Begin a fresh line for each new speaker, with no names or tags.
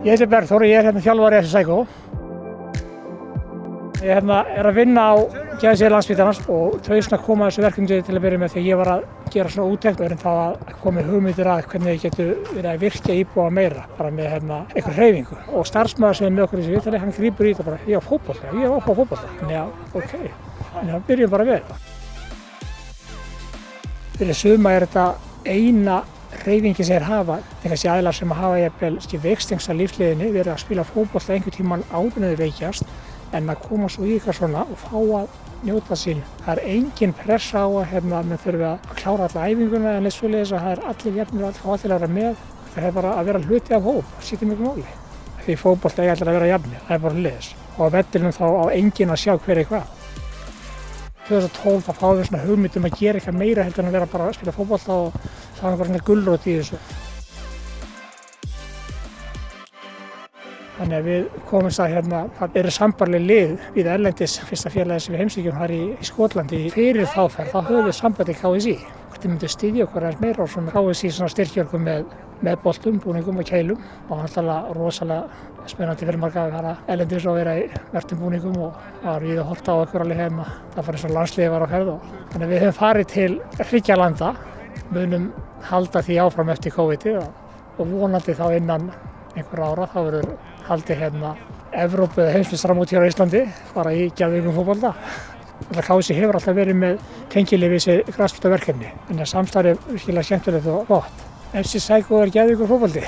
Ég heiti Bergþór og ég er þjálfari FC Sækó. Ég er að vinna á geðdeild Landspítalans og þau koma þessu verkefni til að byrja með því að ég var að gera svona úttekt og það að koma hugmyndir að hvernig ég getur verið að virkja íbúa meira bara með einhver hreyfingu. Og starfsmaður sem er með okkur í þessu viðtali, hann grípur í þetta bara, ég á fótbolta, ég á fótbolta. Já, ok, en það byrjum bara við þetta. Fyrir suma er þetta eina hreyfingi sem þeir hafa, þessi aðilar sem hafa jafnvel veikstengsta lífsleiðinni verið að spila fótbolta einhvern tímann áður en þau veikjast, en að koma svo í eitthvað svona og fá að njóta sín. Það er engin pressa á að menn þurfi að klára alla æfinguna en eins og leiðis að það er allir jafnir og allir að vera með. Það er bara að vera hluti af hóp, það skiptir miklu máli. Því fótbolta eiga allir að vera jafnir, það er bara leiðis. Og á vellinum þá á enginn að sjá hver eitthvað. 2012 þá fáum við svona hugmynd að gera eitthvað meira heldur en að vera bara að spila fótbolta og það var bara svona gulrót í þessu. Þannig að við komumst að það eru sambærileg lið við erlendis fyrsta félagið sem við heimsækjum þar í Skotlandi. Fyrir þá ferð þá höfum við samband við KSÍ. Hvort myndu styðja okkur aðeins meira og svona KSÍ styrkja okkur með boltum, búningum og keilum og alltaf rosalega spennandi fyrir marga að fara erlendis og vera í vertum búningum og það var við að horta á okkur alveg heima. Það var eins og landsliðið var á ferð og þannig að við höfum farið til hryggalanda, munum halda því áfram eftir COVID-ið og vonandi þá innan einhverja ára þá verður haldið Evrópu eða heimsmeistaramót hér á Íslandi, bara í geðveikum fótbolta. KSÍ hefur alltaf verið með tengilið við þessi grasrótarverkefni, en samstarfið er virkilega skemmtilegt og gott. FC Sækó er geðveikur fótbolti.